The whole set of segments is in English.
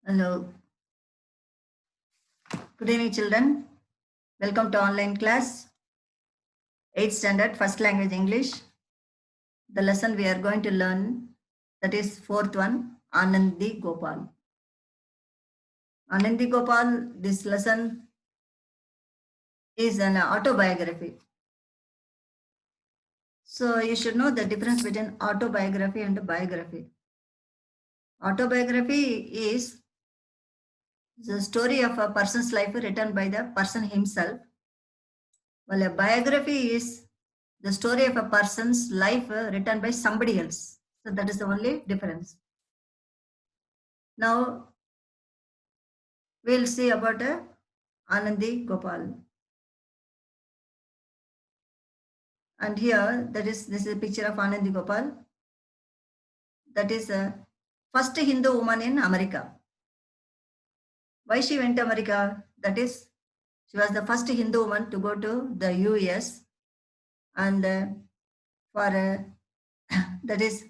Hello. Good evening, children. Welcome to online class, 8th standard, first language English. The lesson we are going to learn, that is fourth one, Anandi Gopal. Anandi Gopal, this lesson is an autobiography. So you should know the difference between autobiography and biography. Autobiography is the story of a person's life written by the person himself, while a biography is the story of a person's life written by somebody else. So that is the only difference. Now we'll see about Anandi Gopal. And here, this is a picture of Anandi Gopal. That is the first Hindu woman in America. Why she went to America? That is, she was the first Hindu woman to go to the US, and for that is,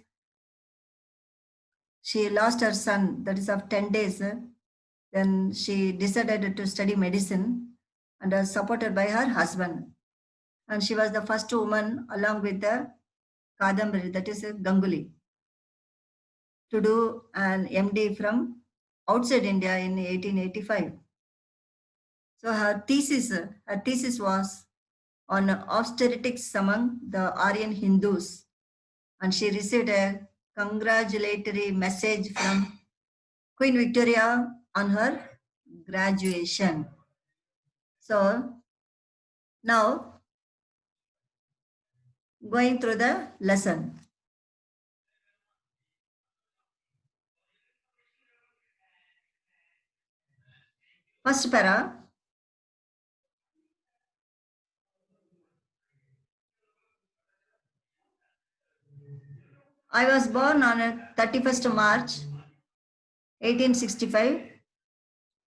she lost her son, that is of 10 days. Then she decided to study medicine and was supported by her husband. And she was the first woman, along with the Kadambari, that is Ganguly, to do an MD from outside India in 1885. So her thesis was on obstetrics among the Aryan Hindus, and she received a congratulatory message from Queen Victoria on her graduation. So now going through the lesson. First para. I was born on 31st March 1865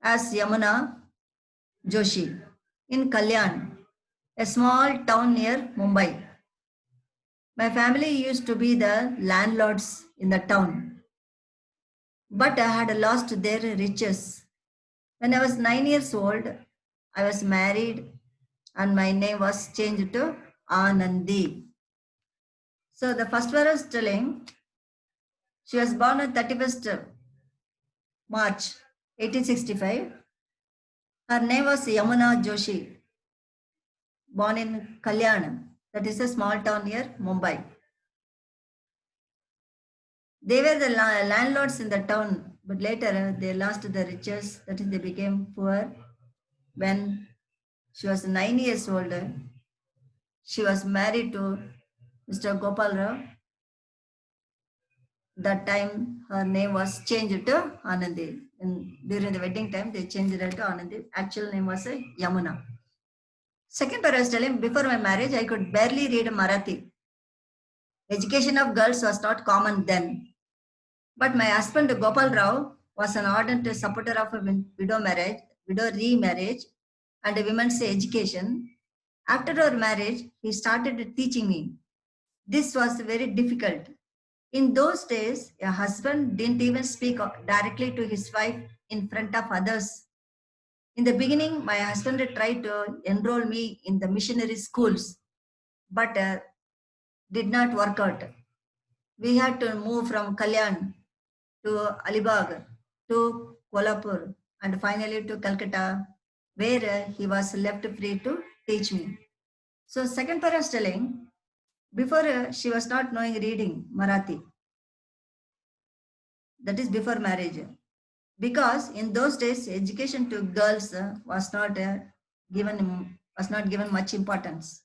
as Yamuna Joshi in Kalyan, a small town near Mumbai. My family used to be the landlords in the town, but I had lost their riches. When I was 9 years old, I was married and my name was changed to Anandi. So the first one is telling she was born on 31st March 1865. Her name was Yamuna Joshi, born in Kalyan, that is a small town near Mumbai. They were the landlords in the town, but later they lost the riches, that is, they became poor. When she was 9 years old, she was married to Mr. Gopal Rao. That time her name was changed to Anandi. And during the wedding time, they changed it to Anandi. Actual name was Yamuna. Second part I was telling, before my marriage, I could barely read Marathi. Education of girls was not common then. But my husband Gopal Rao was an ardent supporter of a widow remarriage, and women's education. After our marriage, he started teaching me. This was very difficult. In those days, a husband didn't even speak directly to his wife in front of others. In the beginning, my husband tried to enroll me in the missionary schools, but did not work out. We had to move from Kalyan to Alibag to Kolhapur and finally to Calcutta, where he was left free to teach me. So second para is telling, before she was not knowing reading Marathi. That is before marriage. Because in those days, education to girls was not given much importance.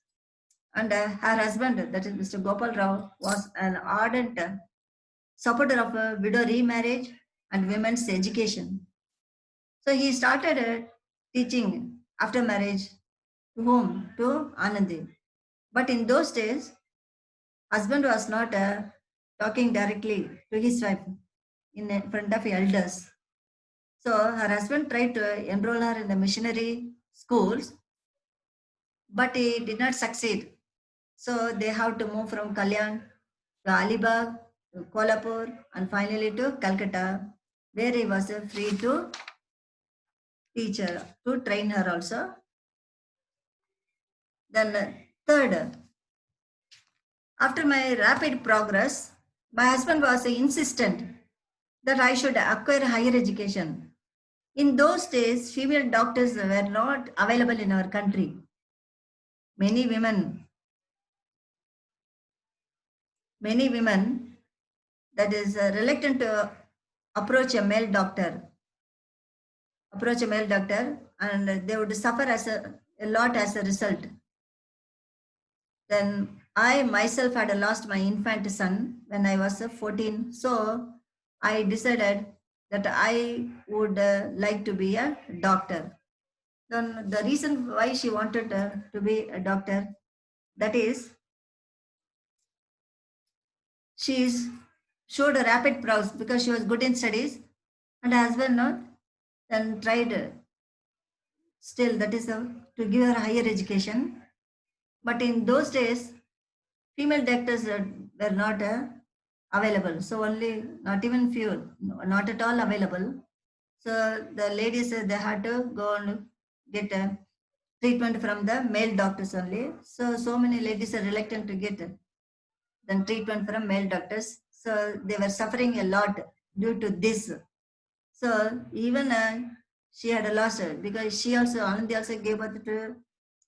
And her husband, that is Mr. Gopal Rao, was an ardent supporter of widow remarriage and women's education. So he started teaching after marriage to whom? To Anandi. But in those days, husband was not talking directly to his wife in front of elders. So her husband tried to enroll her in the missionary schools, but he did not succeed. So they have to move from Kalyan to Alibag, to Kolhapur, and finally to Calcutta, where he was free to teach her, to train her also. Then third, after my rapid progress, my husband was insistent that I should acquire higher education. In those days, female doctors were not available in our country. Many women that is reluctant to approach a male doctor, and they would suffer as a lot as a result. Then I myself had lost my infant son when I was 14. So I decided that I would like to be a doctor. Then the reason why she wanted to be a doctor, that is, she showed a rapid progress because she was good in studies, and her husband not then tried still, that is to give her higher education. But in those days, female doctors were not available. So only, not even few, not at all available. So the ladies, they had to go and get treatment from the male doctors only. So many ladies are reluctant to get then treatment from male doctors. So they were suffering a lot due to this. So even she had a loss because she also, Anandi also gave birth to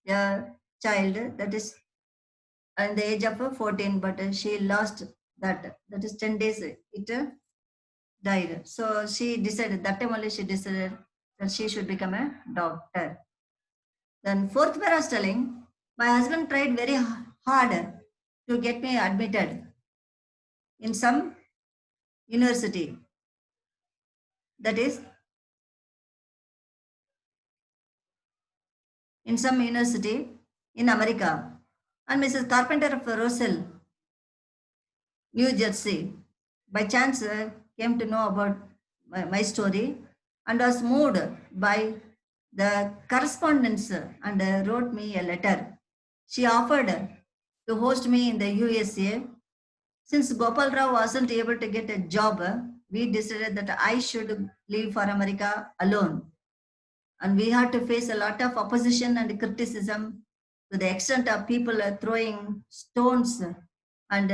a child that is in the age of 14, but she lost that. That is 10 days. It died. So she decided, that time only she decided that she should become a doctor. Then fourth para is telling, my husband tried very hard to get me admitted in some university. That is, in some university in America. And Mrs. Carpenter of Roselle, New Jersey, by chance came to know about my story and was moved by the correspondence and wrote me a letter. She offered to host me in the USA. Since Gopal Rao wasn't able to get a job, we decided that I should leave for America alone. And we had to face a lot of opposition and criticism to the extent of people throwing stones and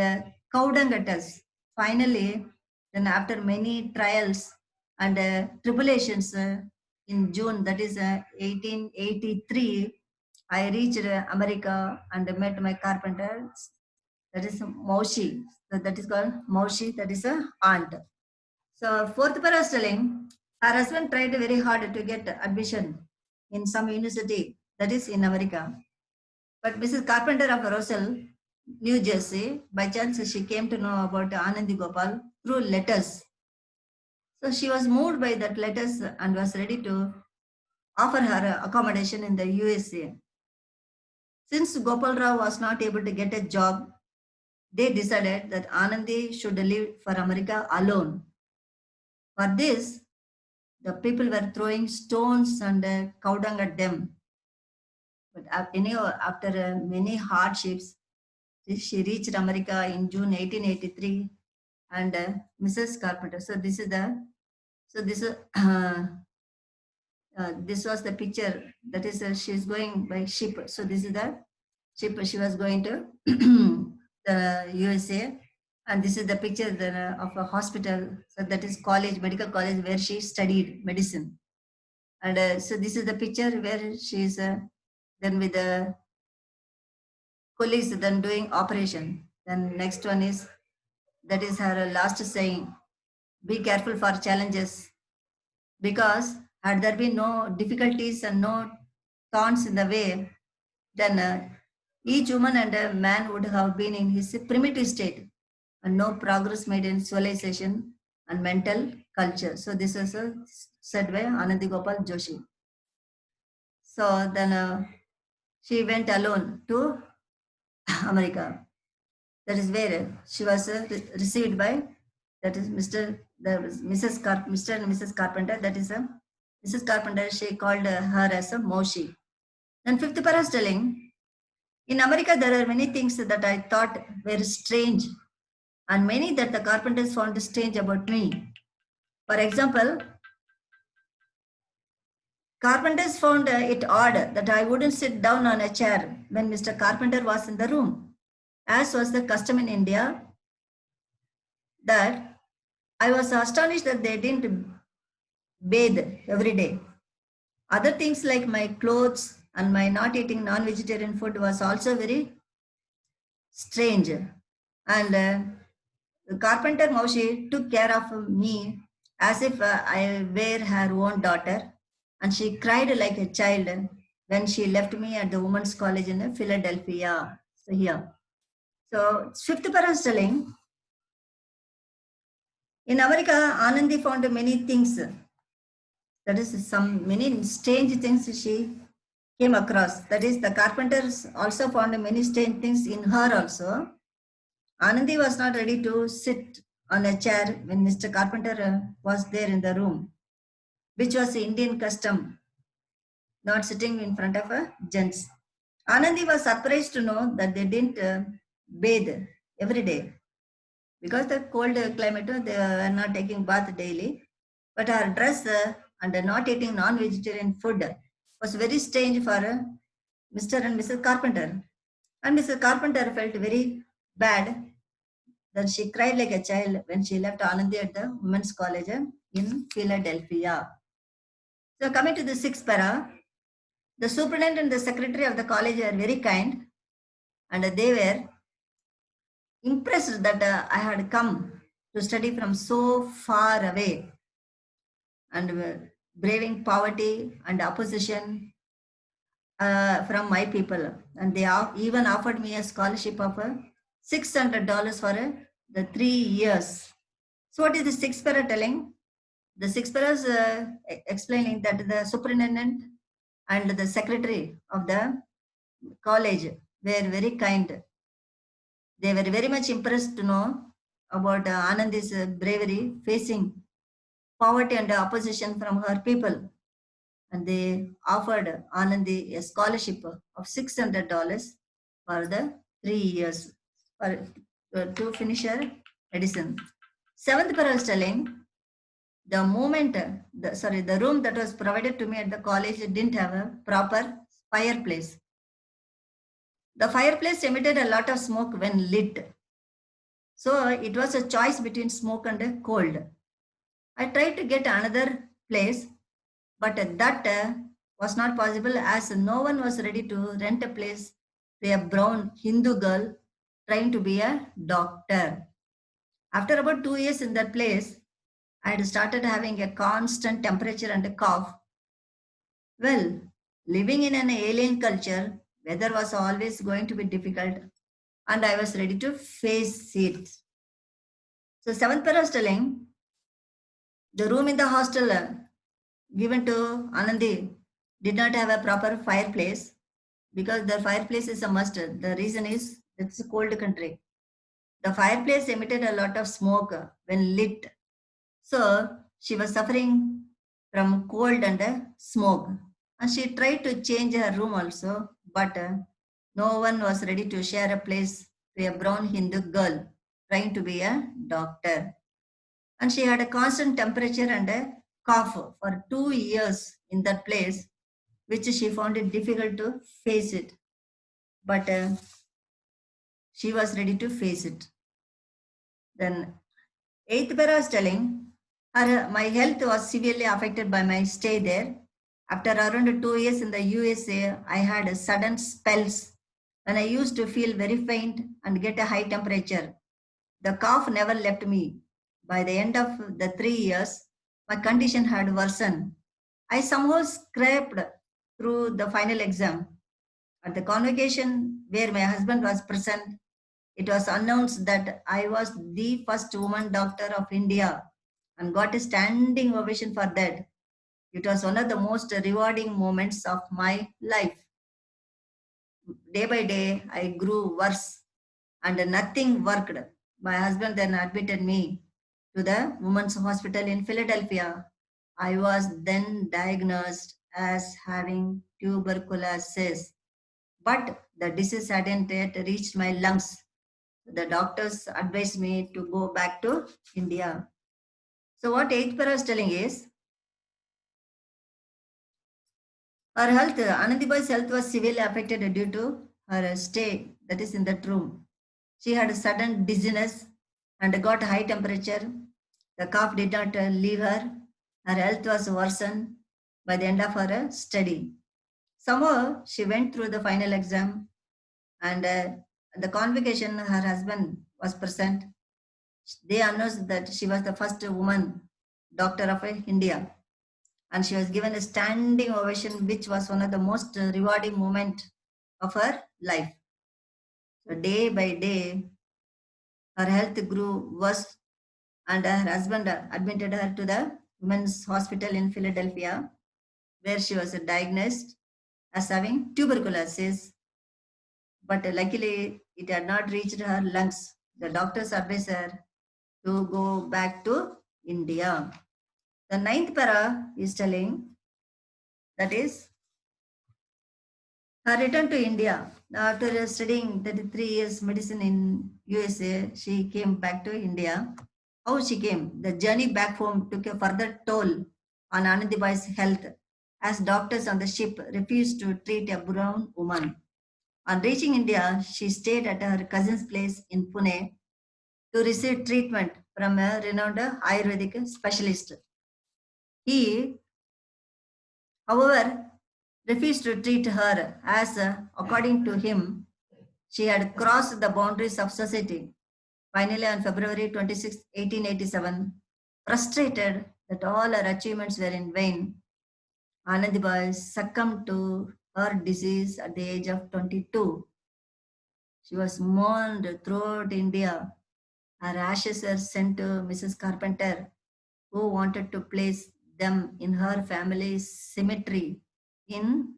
cowdung at us. Finally, then after many trials and tribulations, in June, that is 1883, I reached America and met my carpenter. That is Maushi. So that is called Maushi. That is a aunt. So fourth para is telling, her husband tried very hard to get admission in some university, that is in America. But Mrs. Carpenter of Roselle, New Jersey, by chance she came to know about Anandi Gopal through letters. So she was moved by that letters and was ready to offer her accommodation in the USA. Since Gopal Rao was not able to get a job, they decided that Anandi should leave for America alone. For this, the people were throwing stones and cow dung at them. But after many hardships, she reached America in June 1883, and Mrs. Carpenter. So this is the, so this is this was the picture. That is, she's going by ship. So this is the ship she was going to the USA, and this is the picture of a hospital. So that is college, medical college, where she studied medicine. And so this is the picture where she is then with the colleagues then doing operation. Then next one is, that is her last saying, be careful for challenges, because had there been no difficulties and no thorns in the way, then each woman and a man would have been in his primitive state and no progress made in civilization and mental culture. So this is said by Anandi Gopal Joshi. So then she went alone to America. That is where she was received by, that is Mr. Mr. and Mrs. Carpenter. That is Mrs. Carpenter. She called her as a Moshi. Then fifth para is telling, in America there are many things that I thought were strange, and many that the carpenters found strange about me. For example, carpenters found it odd that I wouldn't sit down on a chair when Mr. Carpenter was in the room, as was the custom in India, that I was astonished that they didn't bathe every day. Other things like my clothes and my not eating non-vegetarian food was also very strange. And the carpenter Maushi took care of me as if I were her own daughter. And she cried like a child when she left me at the Women's College in Philadelphia. So here. So fifth para is telling, in America, Anandi found many things. That is some many strange things she came across. That is, the carpenters also found many strange things in her also. Anandi was not ready to sit on a chair when Mr. Carpenter was there in the room, which was the Indian custom, not sitting in front of a gents. Anandi was surprised to know that they didn't bathe every day because the cold climate, they were not taking bath daily. But her dress and not eating non-vegetarian food was very strange for Mr. and Mrs. Carpenter. And Mrs. Carpenter felt very bad that she cried like a child when she left Anandi at the Women's College in Philadelphia. So coming to the sixth para, the superintendent and the secretary of the college are very kind, and they were impressed that I had come to study from so far away and braving poverty and opposition from my people. And they even offered me a scholarship of $600 for the 3 years. So what is the sixth para telling? The sixth para is explaining that the superintendent and the secretary of the college were very kind. They were very much impressed to know about Anandi's bravery facing poverty and opposition from her people. And they offered Anandi a scholarship of $600 for the 3 years to finish her medicine. Seventh para is telling, the moment, the room that was provided to me at the college didn't have a proper fireplace. The fireplace emitted a lot of smoke when lit. So it was a choice between smoke and cold. I tried to get another place, but that was not possible as no one was ready to rent a place to a brown Hindu girl trying to be a doctor. After about 2 years in that place, I had started having a constant temperature and a cough. Well, living in an alien culture, weather was always going to be difficult, and I was ready to face it. So seventh para is telling, the room in the hostel given to Anandi did not have a proper fireplace because the fireplace is a must. The reason is it's a cold country. The fireplace emitted a lot of smoke when lit. So she was suffering from cold and smoke. And she tried to change her room also, but no one was ready to share a place to a brown Hindu girl trying to be a doctor. And she had a constant temperature and a cough for 2 years in that place, which she found it difficult to face it. But she was ready to face it. Then eighth para is telling, my health was severely affected by my stay there. After around 2 years in the USA, I had sudden spells when I used to feel very faint and get a high temperature. The cough never left me. By the end of the 3 years, my condition had worsened. I somehow scraped through the final exam. At the convocation where my husband was present, it was announced that I was the first woman doctor of India and got a standing ovation for that. It was one of the most rewarding moments of my life. Day by day, I grew worse and nothing worked. My husband then admitted me to the women's hospital in Philadelphia. I was then diagnosed as having tuberculosis, but the disease hadn't yet reached my lungs. The doctors advised me to go back to India. So what eighth para is telling is, her health, Anandibai's health was severely affected due to her stay, that is in that room. She had a sudden dizziness and got high temperature. The cough did not leave her. Her health was worsened by the end of her study. Somehow, she went through the final exam, and the convocation, her husband was present. They announced that she was the first woman doctor of India, and she was given a standing ovation, which was one of the most rewarding moments of her life. So day by day, her health grew worse, and her husband admitted her to the women's hospital in Philadelphia, where she was diagnosed as having tuberculosis. But luckily, it had not reached her lungs. The doctors advised her to go back to India. The ninth para is telling, that is her return to India. After studying 33 years medicine in USA, she came back to India. How she came? The journey back home took a further toll on Anandibai's health, as doctors on the ship refused to treat a brown woman. On reaching India, she stayed at her cousin's place in Pune to receive treatment from a renowned Ayurvedic specialist. He, however, refused to treat her as, according to him, she had crossed the boundaries of society. Finally, on February 26, 1887, frustrated that all her achievements were in vain, Anandibai succumbed to her disease at the age of 22. She was mourned throughout India. Her ashes were sent to Mrs. Carpenter, who wanted to place them in her family's cemetery in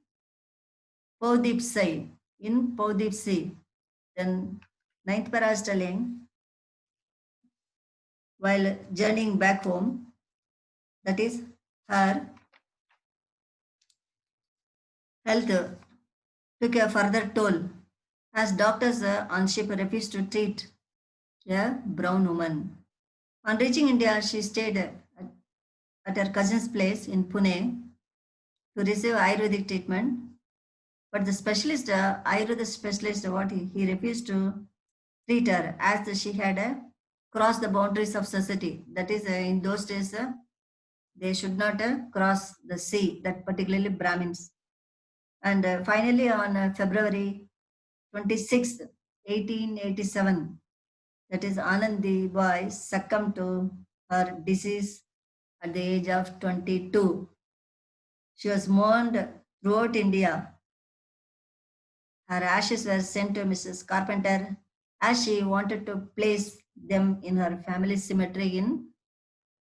Paudipsai. In Paudipsai. Then ninth para is telling, while journeying back home, that is her health took a further toll, as doctors on ship refused to treat a brown woman. On reaching India, she stayed at her cousin's place in Pune to receive Ayurvedic treatment. But the specialist, Ayurveda specialist, he refused to treat her, as she had crossed the boundaries of society. That is, in those days, they should not cross the sea, that particularly Brahmins. And finally, on February 26th, 1887, that is, Anandi Boy succumbed to her disease at the age of 22. She was mourned throughout India. Her ashes were sent to Mrs. Carpenter, as she wanted to place them in her family cemetery in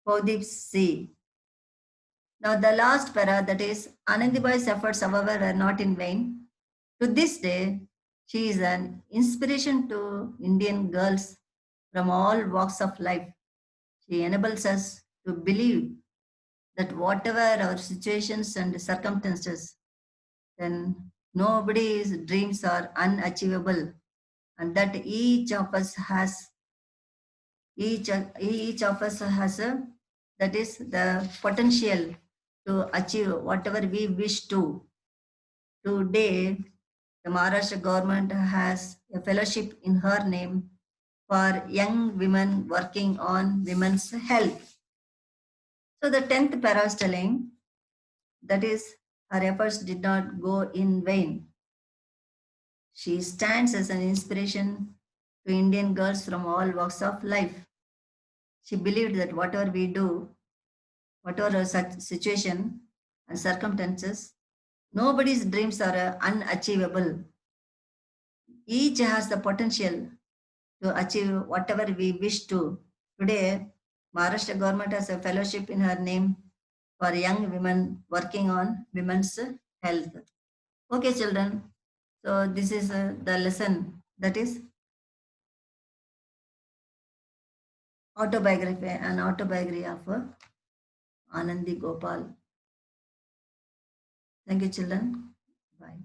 Paudipsai. Now, the last para, that is, Anandibai's efforts, however, were not in vain. To this day, she is an inspiration to Indian girls from all walks of life. She enables us to believe that whatever our situations and circumstances, then nobody's dreams are unachievable, and that each of us has a, that is the potential to achieve whatever we wish to. Today, the Maharashtra government has a fellowship in her name for young women working on women's health. So the 10th para is telling, that is, her efforts did not go in vain. She stands as an inspiration to Indian girls from all walks of life. She believed that whatever we do, whatever our situation and circumstances, nobody's dreams are unachievable. Each has the potential to achieve whatever we wish to. Today, Maharashtra government has a fellowship in her name for young women working on women's health. Okay, children. So this is the lesson, that is an autobiography of Anandi Gopal. Thank you, children. Bye.